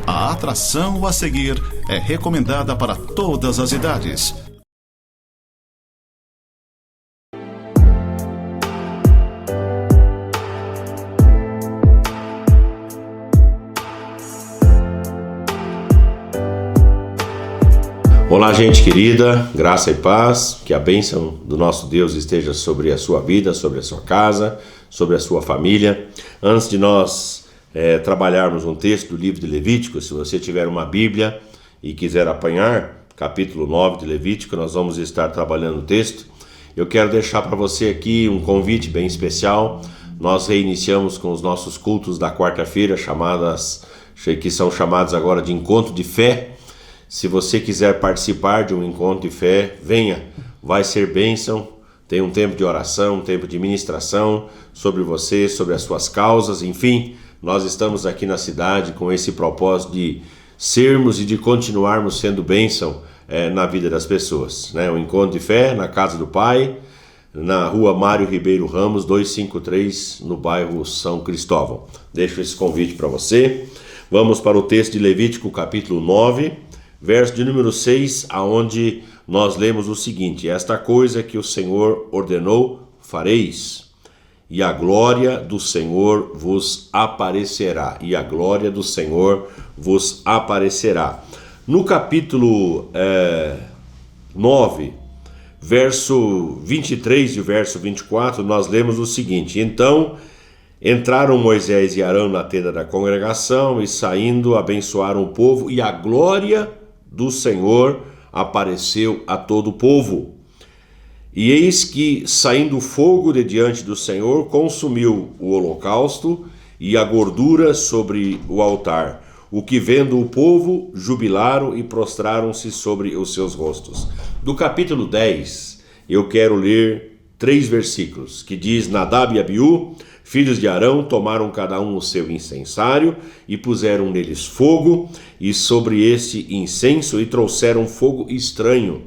A atração a seguir é recomendada para todas as idades. Olá, gente querida, graça e paz, que a bênção do nosso Deus esteja sobre a sua vida, sobre a sua casa, sobre a sua família. Antes de nós trabalharmos um texto do livro de Levítico, se você tiver uma Bíblia e quiser apanhar, capítulo 9 de Levítico, nós vamos estar trabalhando o texto. Eu quero deixar para você aqui um convite bem especial. Nós reiniciamos com os nossos cultos da quarta-feira, que são chamados agora de Encontro de Fé. Se você quiser participar de um encontro de fé, venha, vai ser bênção. Tem um tempo de oração, um tempo de ministração sobre você, sobre as suas causas, enfim. Nós estamos aqui na cidade com esse propósito de sermos e de continuarmos sendo bênção na vida das pessoas. Um encontro de fé na Casa do Pai, na rua Mário Ribeiro Ramos, 253, no bairro São Cristóvão. Deixo esse convite para você. Vamos para o texto de Levítico, capítulo 9, verso de número 6, aonde nós lemos o seguinte: esta coisa que o Senhor ordenou, fareis, e a glória do Senhor vos aparecerá. E a glória do Senhor vos aparecerá. No capítulo 9, verso 23 e verso 24, nós lemos o seguinte: então entraram Moisés e Arão na tenda da congregação, e saindo abençoaram o povo, e a glória do Senhor apareceu a todo o povo. E eis que, saindo fogo de diante do Senhor, consumiu o holocausto e a gordura sobre o altar. O que vendo o povo, jubilaram e prostraram-se sobre os seus rostos. Do capítulo 10, eu quero ler 3 versículos, que diz: Nadab e Abiú, filhos de Arão, tomaram cada um o seu incensário e puseram neles fogo, e sobre este incenso e trouxeram fogo estranho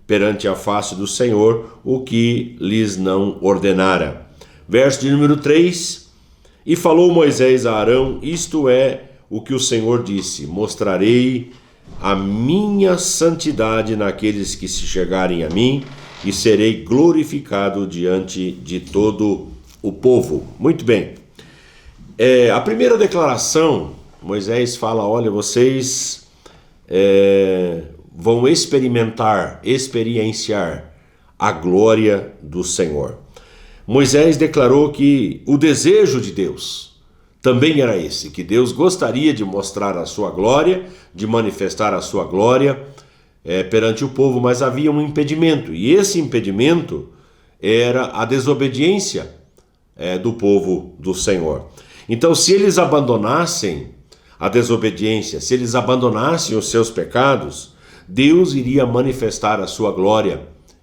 perante a face do Senhor, o que lhes não ordenara. Verso de número 3: e falou Moisés a Arão: isto é o que o Senhor disse: mostrarei a minha santidade naqueles que se chegarem a mim, e serei glorificado diante de todo o povo. Muito bem. A primeira declaração, Moisés fala: olha, vocês vão experienciar a glória do Senhor. Moisés declarou que o desejo de Deus também era esse, que Deus gostaria de mostrar a sua glória, de manifestar a sua glória perante o povo, mas havia um impedimento, e esse impedimento era a desobediência do povo do Senhor. Então, se eles abandonassem a desobediência, se eles abandonassem os seus pecados, Deus iria manifestar a sua glória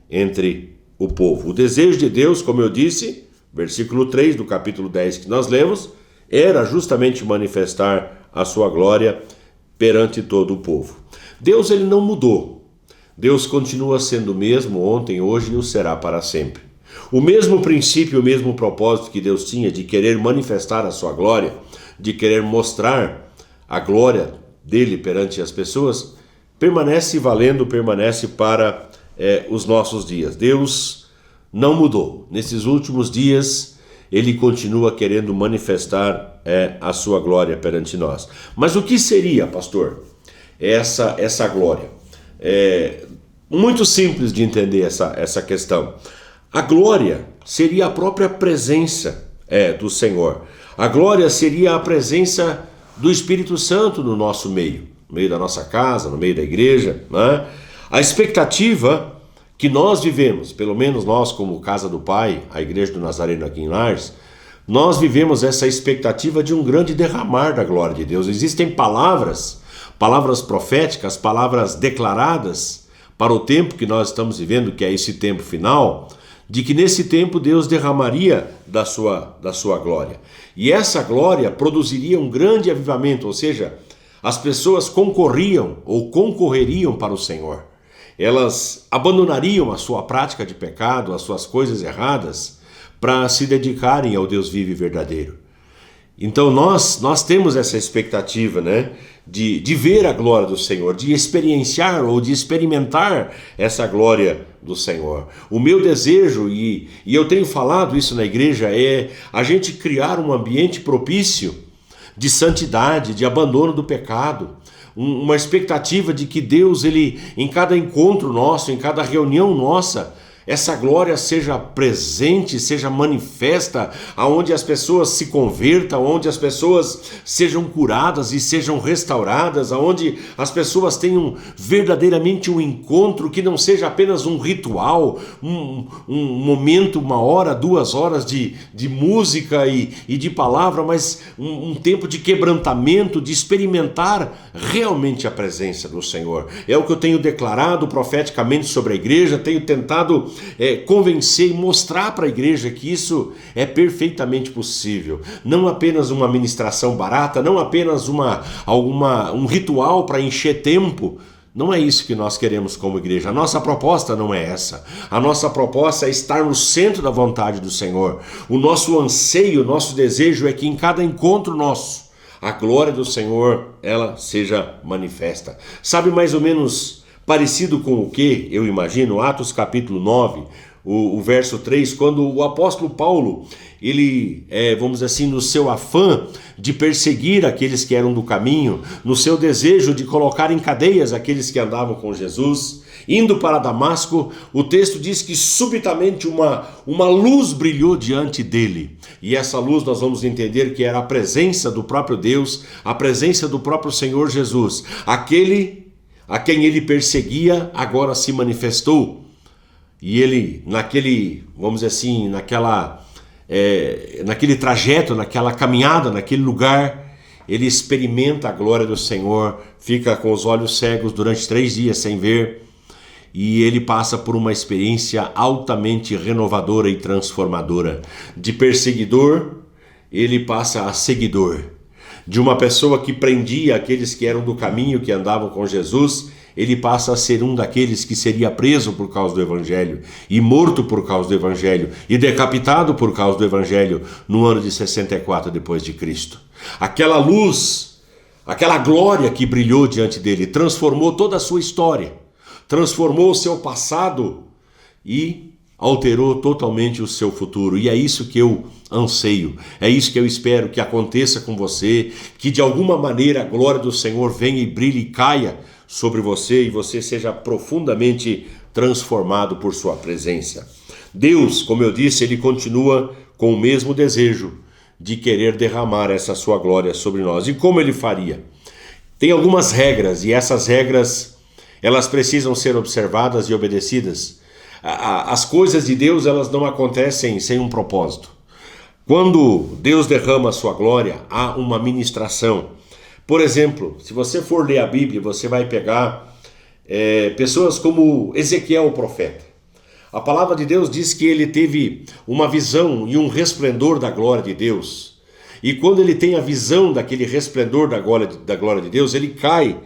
entre o povo. O desejo de Deus, como eu disse, versículo 3 do capítulo 10 que nós lemos, era justamente manifestar a sua glória perante todo o povo. Deus, ele não mudou. Deus continua sendo o mesmo ontem, hoje e o será para sempre. O mesmo princípio, o mesmo propósito que Deus tinha de querer manifestar a sua glória, de querer mostrar a glória dele perante as pessoas, permanece valendo, permanece para os nossos dias. Deus não mudou. Nesses últimos dias, ele continua querendo manifestar a sua glória perante nós. Mas o que seria, pastor, essa glória? Muito simples de entender essa questão. A glória seria a própria presença do Senhor. A glória seria a presença do Espírito Santo no nosso meio, no meio da nossa casa, no meio da igreja, né? A expectativa que nós vivemos, pelo menos nós como Casa do Pai, a Igreja do Nazareno aqui em Lares, nós vivemos essa expectativa de um grande derramar da glória de Deus. Existem palavras proféticas, palavras declaradas para o tempo que nós estamos vivendo, que é esse tempo final, de que nesse tempo Deus derramaria da sua glória. E essa glória produziria um grande avivamento, ou seja, as pessoas concorreriam para o Senhor. Elas abandonariam a sua prática de pecado, as suas coisas erradas, para se dedicarem ao Deus vivo e verdadeiro. Então nós temos essa expectativa, né? De ver a glória do Senhor, de experienciar ou de experimentar essa glória do Senhor. O meu desejo, e eu tenho falado isso na igreja, é a gente criar um ambiente propício de santidade, de abandono do pecado, uma expectativa de que Deus, ele, em cada encontro nosso, em cada reunião nossa, essa glória seja presente, seja manifesta, aonde as pessoas se convertam, onde as pessoas sejam curadas e sejam restauradas, aonde as pessoas tenham verdadeiramente um encontro que não seja apenas um ritual, um momento, 1 hora, 2 horas de música e de palavra, mas um tempo de quebrantamento, de experimentar realmente a presença do Senhor. É o que eu tenho declarado profeticamente sobre a igreja, tenho tentado convencer e mostrar para a igreja que isso é perfeitamente possível. Não apenas uma ministração barata, não apenas um ritual para encher tempo. Não é isso que nós queremos como igreja. A nossa proposta não é essa. A nossa proposta é estar no centro da vontade do Senhor. O nosso anseio, o nosso desejo é que em cada encontro nosso, a glória do Senhor, ela seja manifesta. Sabe mais ou menos parecido com o que eu imagino? Atos capítulo 9, o verso 3, quando o apóstolo Paulo, ele, vamos dizer assim, no seu afã de perseguir aqueles que eram do caminho, no seu desejo de colocar em cadeias aqueles que andavam com Jesus, indo para Damasco, o texto diz que subitamente uma luz brilhou diante dele. E essa luz nós vamos entender que era a presença do próprio Deus, a presença do próprio Senhor Jesus. Aquele a quem ele perseguia agora se manifestou. E ele, vamos dizer assim, naquele trajeto, naquela caminhada, naquele lugar, ele experimenta a glória do Senhor, fica com os olhos cegos durante 3 dias sem ver, e ele passa por uma experiência altamente renovadora e transformadora. De perseguidor, ele passa a seguidor. De uma pessoa que prendia aqueles que eram do caminho, que andavam com Jesus, ele passa a ser um daqueles que seria preso por causa do Evangelho, e morto por causa do Evangelho, e decapitado por causa do Evangelho, no ano de 64 depois de Cristo. Aquela luz, aquela glória que brilhou diante dele, transformou toda a sua história, transformou o seu passado e alterou totalmente o seu futuro. E é isso que eu anseio, é isso que eu espero que aconteça com você, que de alguma maneira a glória do Senhor venha e brilhe e caia sobre você, e você seja profundamente transformado por sua presença. Deus, como eu disse, ele continua com o mesmo desejo de querer derramar essa sua glória sobre nós. E como ele faria? Tem algumas regras, e essas regras, elas precisam ser observadas e obedecidas. As coisas de Deus, elas não acontecem sem um propósito. Quando Deus derrama a sua glória, há uma ministração. Por exemplo, se você for ler a Bíblia, você vai pegar pessoas como Ezequiel, o profeta. A palavra de Deus diz que ele teve uma visão e um resplendor da glória de Deus. E quando ele tem a visão daquele resplendor da glória de Deus, ele cai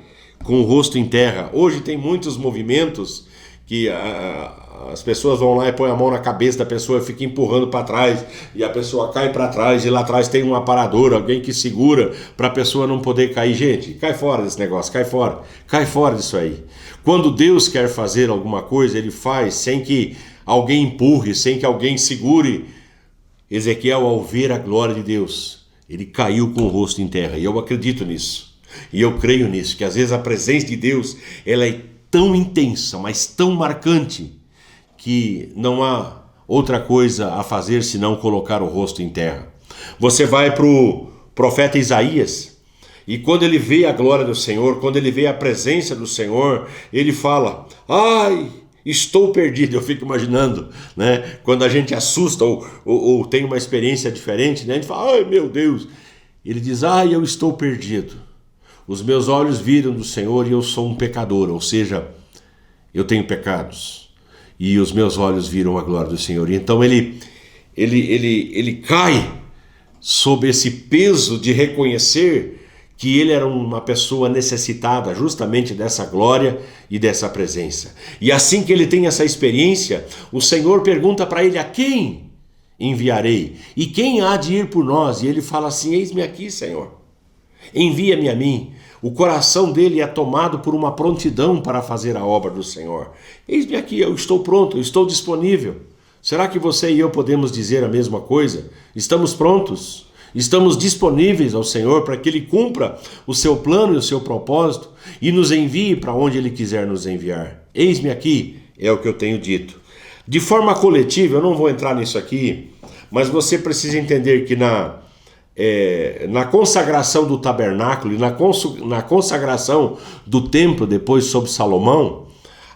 com o rosto em terra. Hoje tem muitos movimentos que as pessoas vão lá e põem a mão na cabeça da pessoa e ficam empurrando para trás, e a pessoa cai para trás, e lá atrás tem um aparador, alguém que segura para a pessoa não poder cair. Gente, cai fora desse negócio, cai fora disso aí. Quando Deus quer fazer alguma coisa, ele faz sem que alguém empurre, sem que alguém segure. Ezequiel, ao ver a glória de Deus, ele caiu com o rosto em terra, e eu acredito nisso, e eu creio nisso, que às vezes a presença de Deus, ela é tão intensa, mas tão marcante, que não há outra coisa a fazer senão colocar o rosto em terra. Você vai para o profeta Isaías, e quando ele vê a glória do Senhor, quando ele vê a presença do Senhor, ele fala: ai, estou perdido. Eu fico imaginando, né? Quando a gente assusta ou tem uma experiência diferente, né? A gente fala: ai, meu Deus. Ele diz: ai, eu estou perdido. Os meus olhos viram do Senhor e eu sou um pecador, ou seja, eu tenho pecados. E os meus olhos viram a glória do Senhor. E então ele cai sob esse peso de reconhecer que ele era uma pessoa necessitada justamente dessa glória e dessa presença. E assim que ele tem essa experiência, o Senhor pergunta para ele: a quem enviarei. E quem há de ir por nós? E ele fala assim: eis-me aqui, Senhor. Envia-me a mim. O coração dele é tomado por uma prontidão para fazer a obra do Senhor. Eis-me aqui, eu estou pronto, eu estou disponível. Será que você e eu podemos dizer a mesma coisa? Estamos prontos? Estamos disponíveis ao Senhor para que Ele cumpra o seu plano e o seu propósito e nos envie para onde Ele quiser nos enviar. Eis-me aqui, é o que eu tenho dito. De forma coletiva, eu não vou entrar nisso aqui, mas você precisa entender que na consagração do tabernáculo e na consagração do templo depois sob Salomão,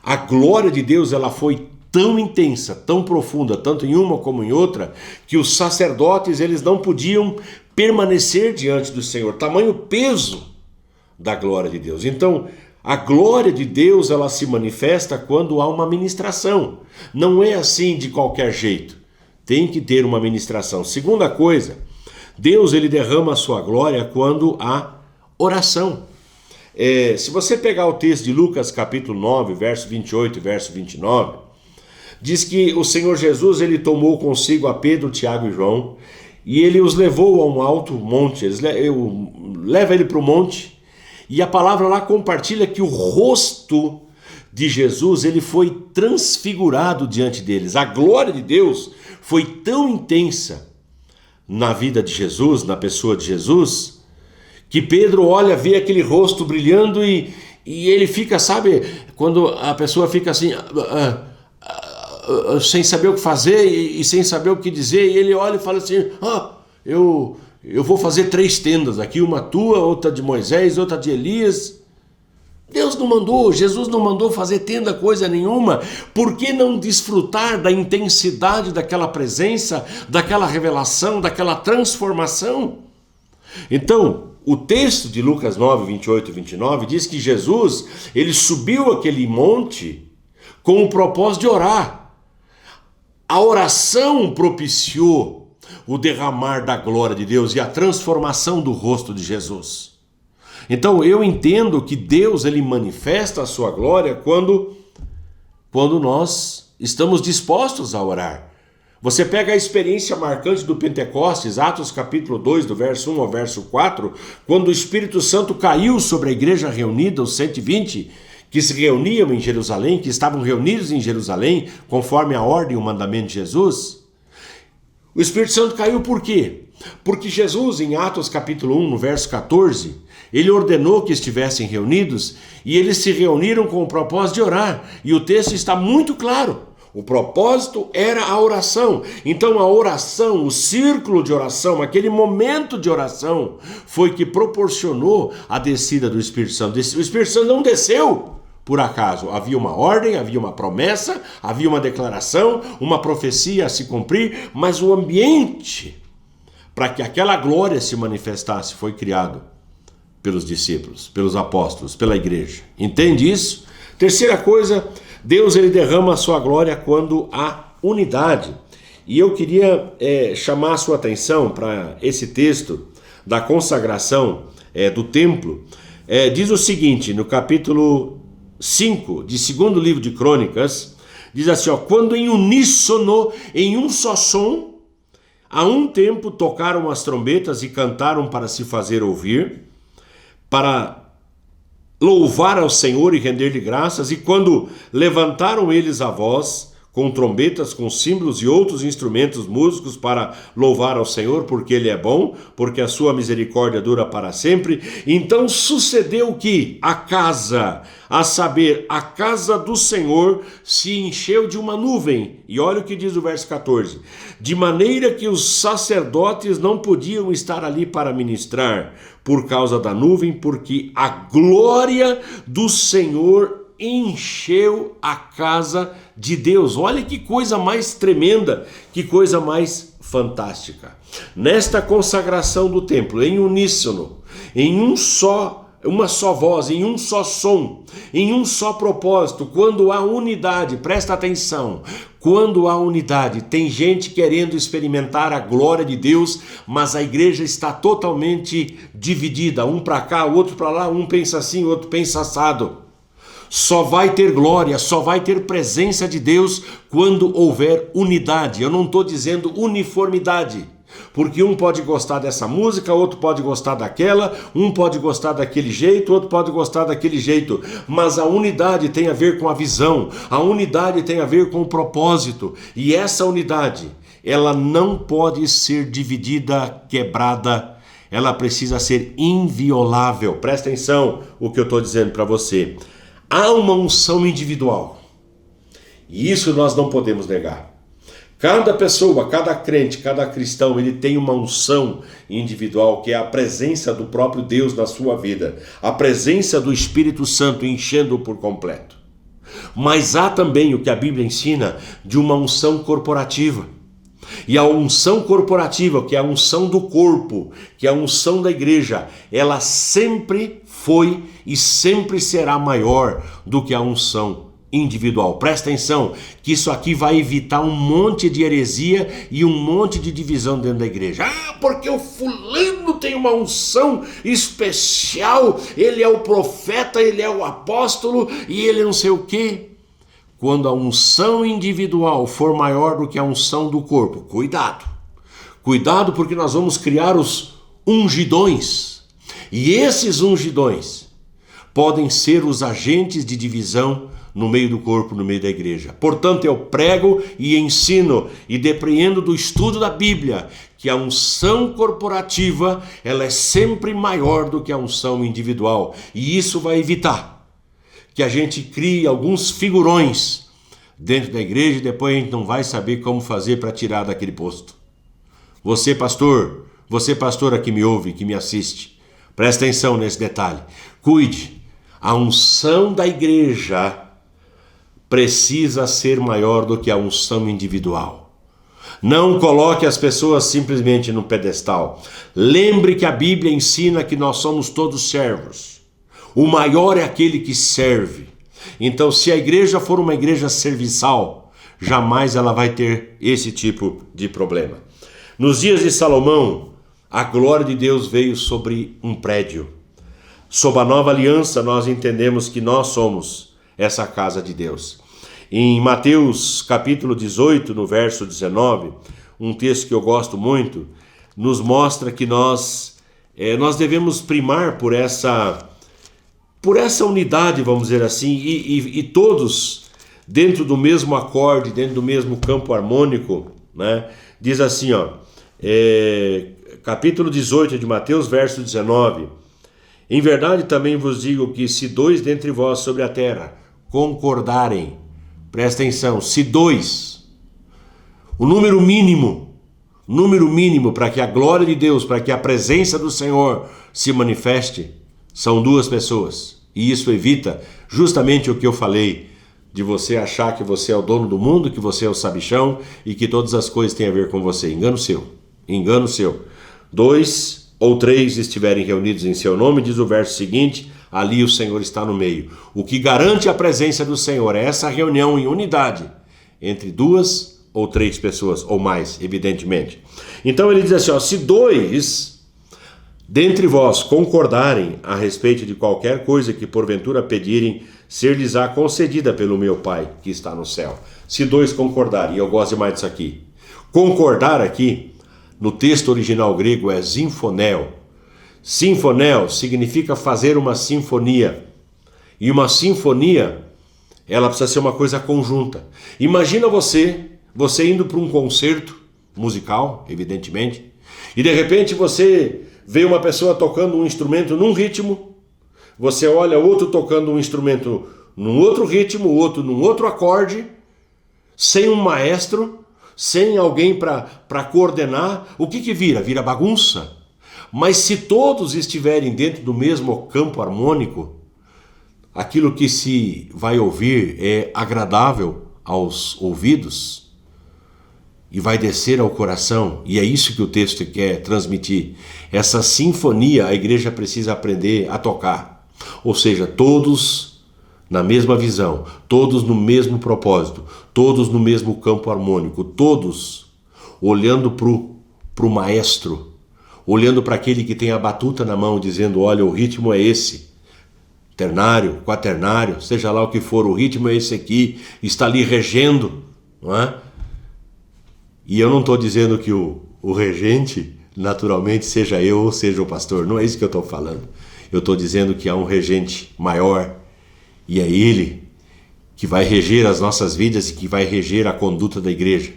a glória de Deus ela foi tão intensa, tão profunda, tanto em uma como em outra, que os sacerdotes eles não podiam permanecer diante do Senhor, tamanho peso da glória de Deus. Então, a glória de Deus ela se manifesta quando há uma ministração. Não é assim de qualquer jeito. Tem que ter uma ministração. Segunda coisa, Deus ele derrama a sua glória quando há oração. Se você pegar o texto de Lucas capítulo 9, verso 28 e verso 29, diz que o Senhor Jesus ele tomou consigo a Pedro, Tiago e João e ele os levou a um alto monte. Leva ele para o monte e a palavra lá compartilha que o rosto de Jesus ele foi transfigurado diante deles. A glória de Deus foi tão intensa na vida de Jesus, na pessoa de Jesus, que Pedro olha, vê aquele rosto brilhando e ele fica, sabe, quando a pessoa fica assim, sem saber o que fazer e sem saber o que dizer, e ele olha e fala assim, eu vou fazer 3 tendas aqui, uma tua, outra de Moisés, outra de Elias. Deus não mandou, Jesus não mandou fazer tenda coisa nenhuma. Por que não desfrutar da intensidade daquela presença, daquela revelação, daquela transformação? Então, o texto de Lucas 9, 28 e 29 diz que Jesus, ele subiu aquele monte com o propósito de orar. A oração propiciou o derramar da glória de Deus e a transformação do rosto de Jesus. Então eu entendo que Deus ele manifesta a sua glória quando nós estamos dispostos a orar. Você pega a experiência marcante do Pentecostes, Atos capítulo 2, do verso 1 ao verso 4, quando o Espírito Santo caiu sobre a igreja reunida, os 120, que se reuniam em Jerusalém, que estavam reunidos em Jerusalém, conforme a ordem e o mandamento de Jesus. O Espírito Santo caiu por quê? Porque Jesus, em Atos capítulo 1, no verso 14, ele ordenou que estivessem reunidos e eles se reuniram com o propósito de orar. E o texto está muito claro. O propósito era a oração. Então a oração, o círculo de oração, aquele momento de oração foi que proporcionou a descida do Espírito Santo. O Espírito Santo não desceu por acaso. Havia uma ordem, havia uma promessa, havia uma declaração, uma profecia a se cumprir, mas o ambiente para que aquela glória se manifestasse foi criado pelos discípulos, pelos apóstolos, pela igreja. Entende isso? Terceira coisa, Deus ele derrama a sua glória quando há unidade. E eu queria chamar a sua atenção para esse texto da consagração do templo. Diz o seguinte, no capítulo 5 de 2º livro de Crônicas, diz assim, quando em uníssono, em um só som, a um tempo tocaram as trombetas e cantaram para se fazer ouvir, para louvar ao Senhor e render-lhe graças, e quando levantaram eles a voz, com trombetas, com símbolos e outros instrumentos músicos para louvar ao Senhor, porque Ele é bom, porque a sua misericórdia dura para sempre, então sucedeu que a casa, a saber, a casa do Senhor, se encheu de uma nuvem. E olha o que diz o verso 14. De maneira que os sacerdotes não podiam estar ali para ministrar, por causa da nuvem, porque a glória do Senhor encheu a casa de Deus. Olha que coisa mais tremenda, que coisa mais fantástica. Nesta consagração do templo, em uníssono, em uma só voz, em um só som, em um só propósito, quando há unidade, presta atenção, quando há unidade, tem gente querendo experimentar a glória de Deus, mas a igreja está totalmente dividida, um para cá, o outro para lá, um pensa assim, o outro pensa assado. Só vai ter glória, só vai ter presença de Deus quando houver unidade. Eu não estou dizendo uniformidade, porque um pode gostar dessa música, outro pode gostar daquela, um pode gostar daquele jeito, outro pode gostar daquele jeito. Mas a unidade tem a ver com a visão, a unidade tem a ver com o propósito. E essa unidade, ela não pode ser dividida, quebrada, ela precisa ser inviolável. Presta atenção o que eu estou dizendo para você. Há uma unção individual, e isso nós não podemos negar. Cada pessoa, cada crente, cada cristão, ele tem uma unção individual, que é a presença do próprio Deus na sua vida, a presença do Espírito Santo enchendo-o por completo. Mas há também o que a Bíblia ensina de uma unção corporativa. E a unção corporativa, que é a unção do corpo, que é a unção da igreja, ela sempre foi e sempre será maior do que a unção individual. Presta atenção, que isso aqui vai evitar um monte de heresia e um monte de divisão dentro da igreja. Ah, porque o fulano tem uma unção especial, ele é o profeta, ele é o apóstolo e ele não sei o quê. Quando a unção individual for maior do que a unção do corpo, cuidado. Cuidado, porque nós vamos criar os ungidões. E esses ungidões podem ser os agentes de divisão no meio do corpo, no meio da igreja. Portanto, eu prego e ensino e depreendo do estudo da Bíblia que a unção corporativa, ela é sempre maior do que a unção individual. E isso vai evitar que a gente crie alguns figurões dentro da igreja e depois a gente não vai saber como fazer para tirar daquele posto. Você pastora que me ouve, que me assiste, presta atenção nesse detalhe. Cuide, a unção da igreja precisa ser maior do que a unção individual. Não coloque as pessoas simplesmente no pedestal. Lembre que a Bíblia ensina que nós somos todos servos. O maior é aquele que serve. Então, se a igreja for uma igreja serviçal, jamais ela vai ter esse tipo de problema. Nos dias de Salomão, a glória de Deus veio sobre um prédio. Sob a nova aliança, nós entendemos que nós somos essa casa de Deus. Em Mateus capítulo 18, no verso 19, um texto que eu gosto muito, nos mostra que nós devemos primar por essa unidade, vamos dizer assim, e todos dentro do mesmo acorde, dentro do mesmo campo harmônico, né? Diz assim, capítulo 18 de Mateus, verso 19: Em verdade também vos digo que se dois dentre vós sobre a terra concordarem, presta atenção, se dois, o número mínimo para que a glória de Deus, para que a presença do Senhor se manifeste, são duas pessoas. E isso evita justamente o que eu falei, de você achar que você é o dono do mundo, que você é o sabichão e que todas as coisas têm a ver com você. Engano seu. 2 ou 3 estiverem reunidos em seu nome, diz o verso seguinte, ali o Senhor está no meio. O que garante a presença do Senhor é essa reunião em unidade entre 2 ou 3 pessoas, ou mais, evidentemente. Então ele diz assim, se 2 dentre vós concordarem a respeito de qualquer coisa que porventura pedirem, ser-lhes-á concedida pelo meu Pai que está no céu. Se 2 concordarem, e eu gosto demais disso aqui. Concordar aqui, no texto original grego, é sinfonel. Sinfonel significa fazer uma sinfonia. E uma sinfonia, ela precisa ser uma coisa conjunta. Imagina você indo para um concerto musical, evidentemente, e de repente você vê uma pessoa tocando um instrumento num ritmo, você olha outro tocando um instrumento num outro ritmo, outro num outro acorde, sem um maestro, sem alguém para coordenar, o que vira? Vira bagunça. Mas se todos estiverem dentro do mesmo campo harmônico, aquilo que se vai ouvir é agradável aos ouvidos e vai descer ao coração, e é isso que o texto quer transmitir. Essa sinfonia a igreja precisa aprender a tocar, ou seja, todos na mesma visão, todos no mesmo propósito, todos no mesmo campo harmônico, todos olhando para o maestro, olhando para aquele que tem a batuta na mão, dizendo, olha, o ritmo é esse, ternário, quaternário, seja lá o que for, o ritmo é esse aqui, está ali regendo, não é? E eu não estou dizendo que o regente, naturalmente, seja eu ou seja o pastor, não é isso que eu estou falando. Eu estou dizendo que há um regente maior e é ele que vai reger as nossas vidas e que vai reger a conduta da igreja.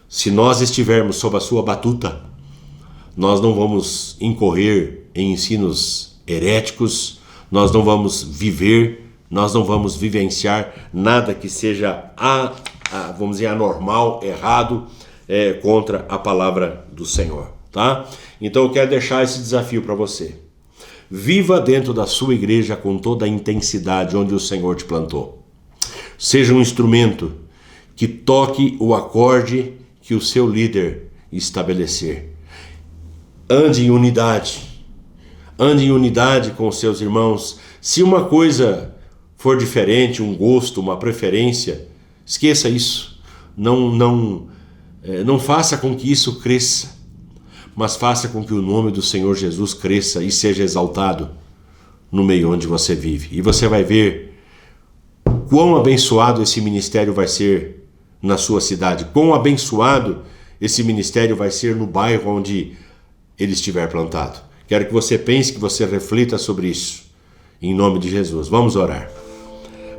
Se nós estivermos sob a sua batuta, nós não vamos incorrer em ensinos heréticos, nós não vamos viver, nós não vamos vivenciar nada que seja, vamos dizer, anormal, errado, contra a palavra do Senhor, tá? Então eu quero deixar esse desafio para você. Viva dentro da sua igreja com toda a intensidade onde o Senhor te plantou. Seja um instrumento que toque o acorde que o seu líder estabelecer. Ande em unidade. Ande em unidade com os seus irmãos. Se uma coisa for diferente, um gosto, uma preferência, esqueça isso. Não faça com que isso cresça, mas faça com que o nome do Senhor Jesus cresça e seja exaltado no meio onde você vive. E você vai ver quão abençoado esse ministério vai ser na sua cidade, quão abençoado esse ministério vai ser no bairro onde ele estiver plantado. Quero que você pense, que você reflita sobre isso, em nome de Jesus. Vamos orar.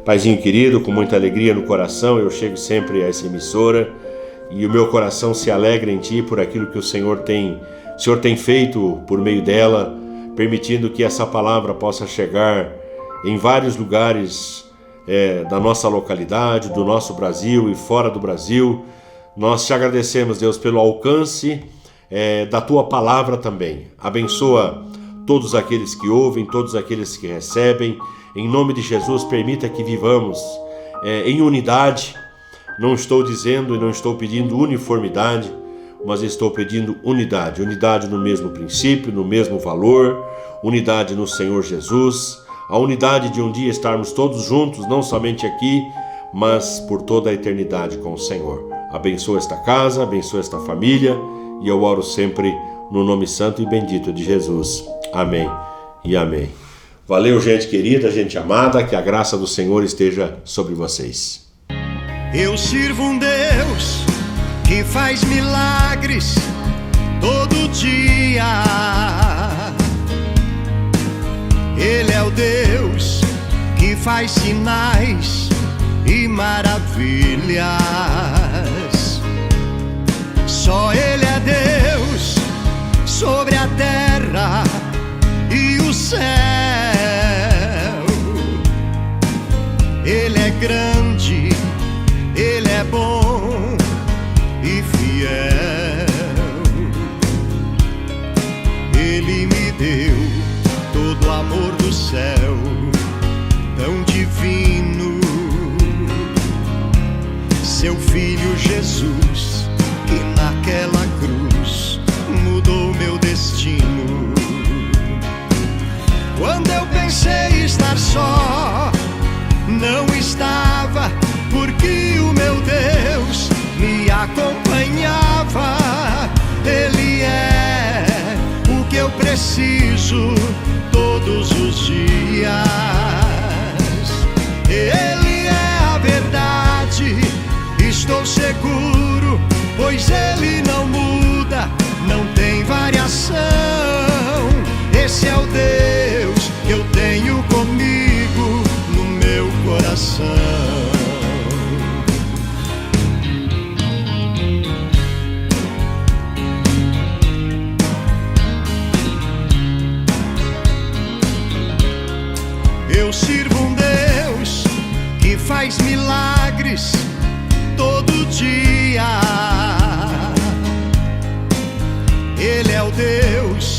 Paizinho querido, com muita alegria no coração, eu chego sempre a essa emissora e o meu coração se alegra em Ti por aquilo que o Senhor tem feito por meio dela, permitindo que essa palavra possa chegar em vários lugares da nossa localidade, do nosso Brasil e fora do Brasil. Nós te agradecemos, Deus, pelo alcance da Tua palavra também. Abençoa todos aqueles que ouvem, todos aqueles que recebem. Em nome de Jesus, permita que vivamos em unidade. Não estou dizendo e não estou pedindo uniformidade, mas estou pedindo unidade. Unidade no mesmo princípio, no mesmo valor, unidade no Senhor Jesus, a unidade de um dia estarmos todos juntos, não somente aqui, mas por toda a eternidade com o Senhor. Abençoa esta casa, abençoa esta família, e eu oro sempre no nome santo e bendito de Jesus. Amém e amém. Valeu, gente querida, gente amada, que a graça do Senhor esteja sobre vocês. Eu sirvo um Deus que faz milagres todo dia. Ele é o Deus que faz sinais e maravilhas. Só Ele é Deus sobre a terra e o céu. Ele é grande, Ele é bom e fiel. Ele me deu todo o amor do céu, tão divino. Seu Filho Jesus, que naquela cruz mudou meu destino. Quando eu pensei estar só, não estava, porque o meu Deus me acompanhava. Ele é o que eu preciso todos os dias. Ele é a verdade, estou seguro, pois Ele não muda, não tem variação. Esse é o Deus que eu tenho comigo no meu coração. Eu sirvo um Deus que faz milagres todo dia. Ele é o Deus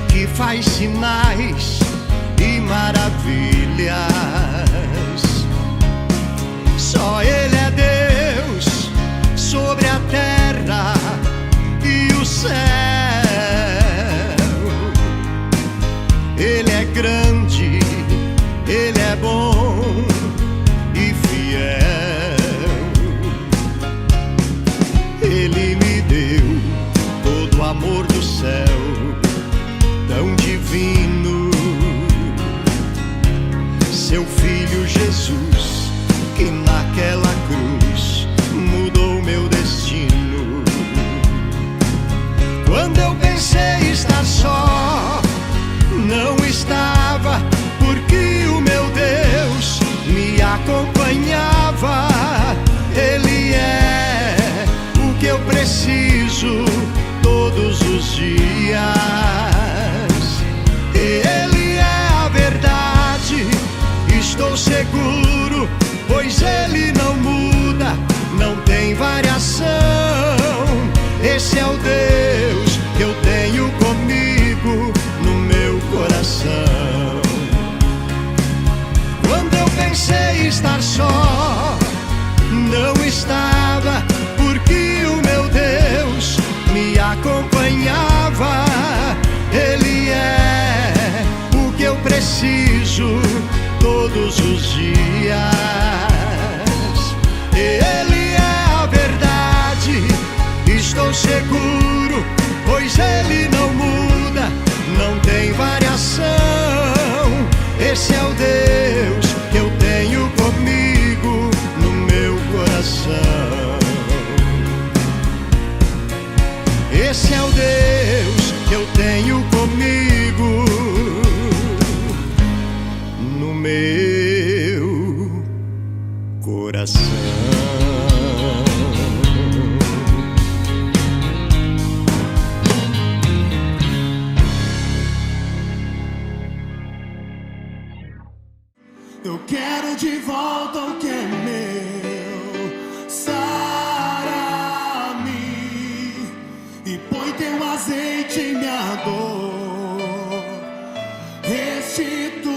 que faz sinais e maravilhas. Só Ele é Deus sobre a terra e o céu. Ele é grande, Ele é bom e fiel. Ele me deu todo o amor do céu, tão divino. seu filho Jesus, que naquela cruz mudou meu destino. Quando eu pensei estar só, não estava, porque o meu Deus me acompanhava. Ele é o que eu preciso todos os dias. Ele é a verdade, estou seguro, pois Ele não muda, não tem variação. Esse é o Deus que eu tenho comigo no meu coração. Quando eu pensei estar só, não estava, porque o meu Deus me acompanhava. Ele é o que eu preciso todos os dias. Ele é a verdade, estou seguro, pois Ele não muda, não tem variação. Esse é o Deus que eu tenho comigo no meu coração. Esse é o Deus que eu tenho comigo no meu coração. Eu quero de volta o que é meu. Sara-me e põe teu azeite em minha dor. Restitui,